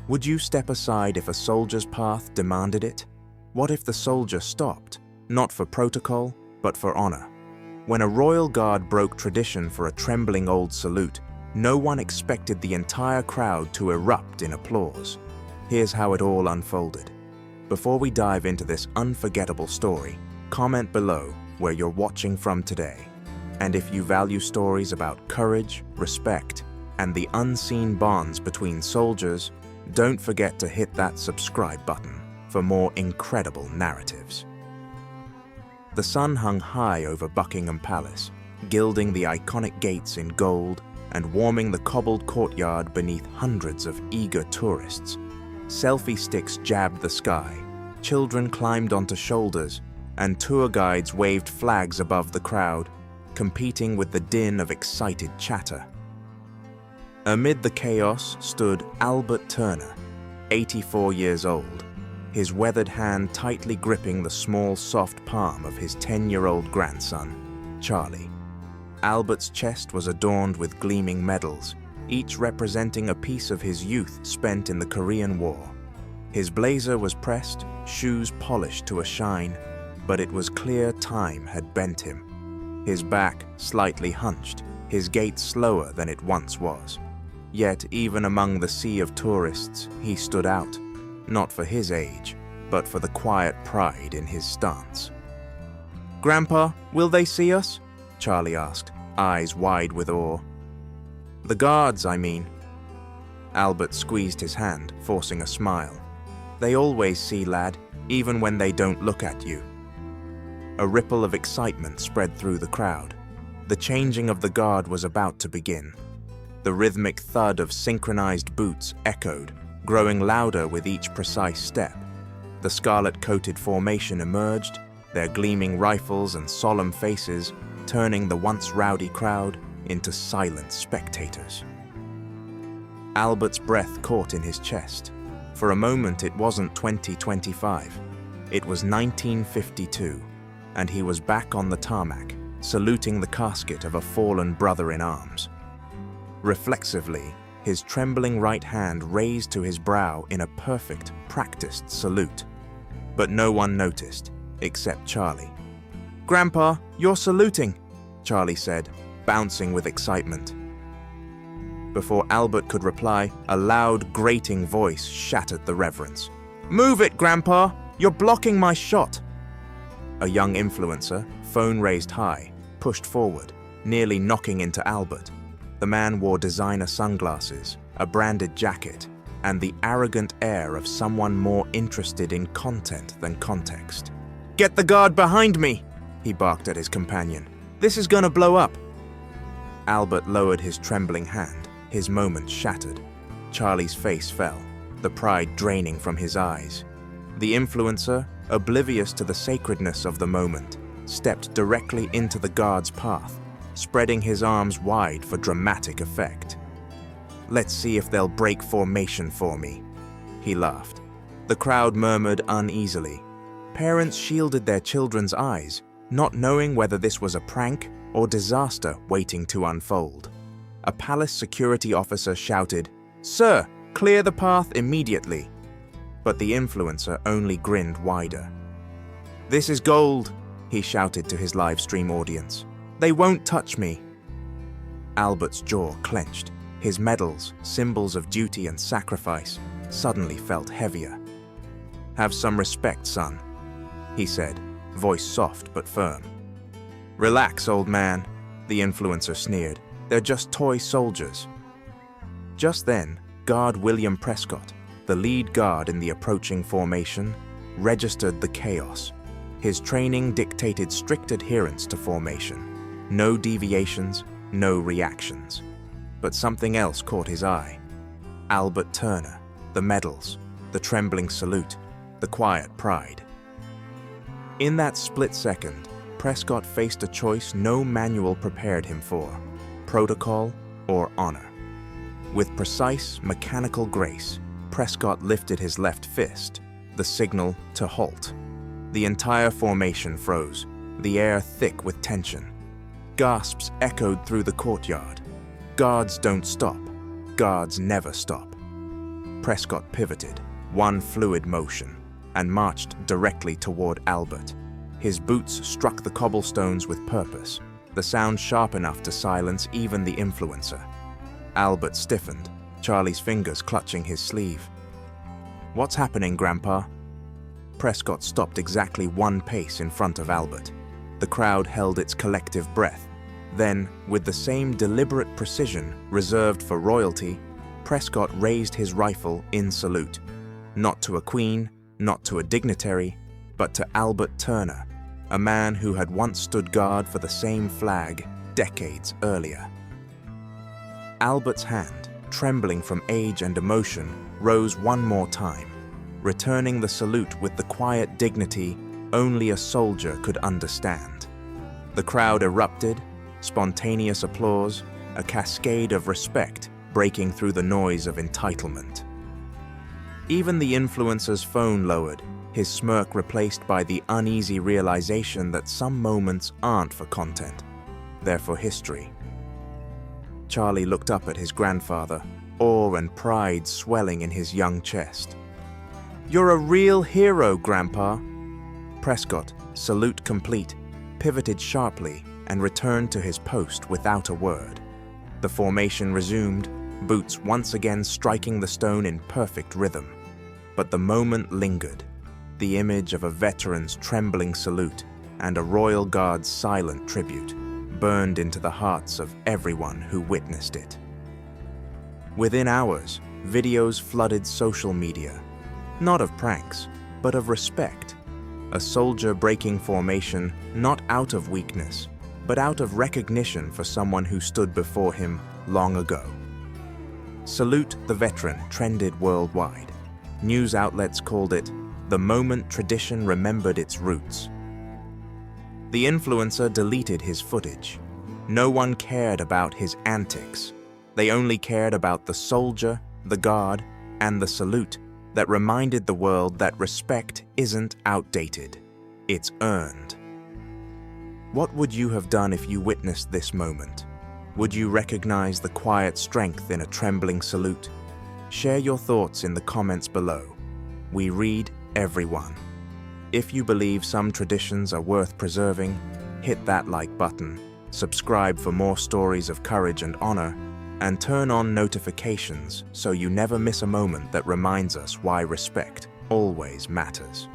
Would you step aside if a soldier's path demanded it? What if the soldier stopped, not for protocol, but for honor? When a royal guard broke tradition for a trembling old salute, no one expected the entire crowd to erupt in applause. Here's how it all unfolded. Before we dive into this unforgettable story, comment below where you're watching from today. And if you value stories about courage, respect, and the unseen bonds between soldiers, don't forget to hit that subscribe button for more incredible narratives. The sun hung high over Buckingham Palace, gilding the iconic gates in gold and warming the cobbled courtyard beneath hundreds of eager tourists. Selfie sticks jabbed the sky, children climbed onto shoulders, and tour guides waved flags above the crowd, competing with the din of excited chatter. Amid the chaos stood Albert Turner, 84 years old, his weathered hand tightly gripping the small, soft palm of his 10-year-old grandson, Charlie. Albert's chest was adorned with gleaming medals, each representing a piece of his youth spent in the Korean War. His blazer was pressed, shoes polished to a shine, but it was clear time had bent him. His back slightly hunched, his gait slower than it once was. Yet even among the sea of tourists, he stood out, not for his age, but for the quiet pride in his stance. "Grandpa, will they see us?" Charlie asked, eyes wide with awe. "The guards, I mean." Albert squeezed his hand, forcing a smile. "They always see, lad, even when they don't look at you." A ripple of excitement spread through the crowd. The changing of the guard was about to begin. The rhythmic thud of synchronized boots echoed, growing louder with each precise step. The scarlet-coated formation emerged, their gleaming rifles and solemn faces turning the once rowdy crowd into silent spectators. Albert's breath caught in his chest. For a moment it wasn't 2025. It was 1952, and he was back on the tarmac, saluting the casket of a fallen brother in arms. Reflexively, his trembling right hand raised to his brow in a perfect, practiced salute. But no one noticed, except Charlie. "Grandpa, you're saluting," Charlie said, bouncing with excitement. Before Albert could reply, a loud, grating voice shattered the reverence. "Move it, Grandpa! You're blocking my shot!" A young influencer, phone raised high, pushed forward, nearly knocking into Albert. The man wore designer sunglasses, a branded jacket, and the arrogant air of someone more interested in content than context. "Get the guard behind me!" he barked at his companion. "This is gonna blow up!" Albert lowered his trembling hand, his moment shattered. Charlie's face fell, the pride draining from his eyes. The influencer, oblivious to the sacredness of the moment, stepped directly into the guard's path, spreading his arms wide for dramatic effect. "Let's see if they'll break formation for me," he laughed. The crowd murmured uneasily. Parents shielded their children's eyes, not knowing whether this was a prank or disaster waiting to unfold. A palace security officer shouted, "Sir, clear the path immediately." But the influencer only grinned wider. "This is gold," he shouted to his live stream audience. "They won't touch me." Albert's jaw clenched. His medals, symbols of duty and sacrifice, suddenly felt heavier. "Have some respect, son," he said, voice soft but firm. "Relax, old man," the influencer sneered. "They're just toy soldiers." Just then, Guard William Prescott, the lead guard in the approaching formation, registered the chaos. His training dictated strict adherence to formation. No deviations, no reactions. But something else caught his eye. Albert Turner, the medals, the trembling salute, the quiet pride. In that split second, Prescott faced a choice no manual prepared him for: protocol or honor. With precise, mechanical grace, Prescott lifted his left fist, the signal to halt. The entire formation froze, the air thick with tension. Gasps echoed through the courtyard. Guards don't stop. Guards never stop. Prescott pivoted, one fluid motion, and marched directly toward Albert. His boots struck the cobblestones with purpose, the sound sharp enough to silence even the influencer. Albert stiffened, Charlie's fingers clutching his sleeve. "What's happening, Grandpa?" Prescott stopped exactly one pace in front of Albert. The crowd held its collective breath. Then, with the same deliberate precision reserved for royalty, Prescott raised his rifle in salute. Not to a queen, not to a dignitary, but to Albert Turner, a man who had once stood guard for the same flag decades earlier. Albert's hand, trembling from age and emotion, rose one more time, returning the salute with the quiet dignity only a soldier could understand. The crowd erupted, spontaneous applause, a cascade of respect breaking through the noise of entitlement. Even the influencer's phone lowered, his smirk replaced by the uneasy realization that some moments aren't for content, they're for history. Charlie looked up at his grandfather, awe and pride swelling in his young chest. "You're a real hero, Grandpa." Prescott, salute complete, pivoted sharply and returned to his post without a word. The formation resumed, boots once again striking the stone in perfect rhythm. But the moment lingered, the image of a veteran's trembling salute and a royal guard's silent tribute burned into the hearts of everyone who witnessed it. Within hours, videos flooded social media, not of pranks, but of respect. A soldier breaking formation not out of weakness, but out of recognition for someone who stood before him long ago. Salute the Veteran trended worldwide. News outlets called it the moment tradition remembered its roots. The influencer deleted his footage. No one cared about his antics. They only cared about the soldier, the guard, and the salute that reminded the world that respect isn't outdated, it's earned. What would you have done if you witnessed this moment? Would you recognize the quiet strength in a trembling salute? Share your thoughts in the comments below. We read everyone. If you believe some traditions are worth preserving, hit that like button, subscribe for more stories of courage and honor, and turn on notifications so you never miss a moment that reminds us why respect always matters.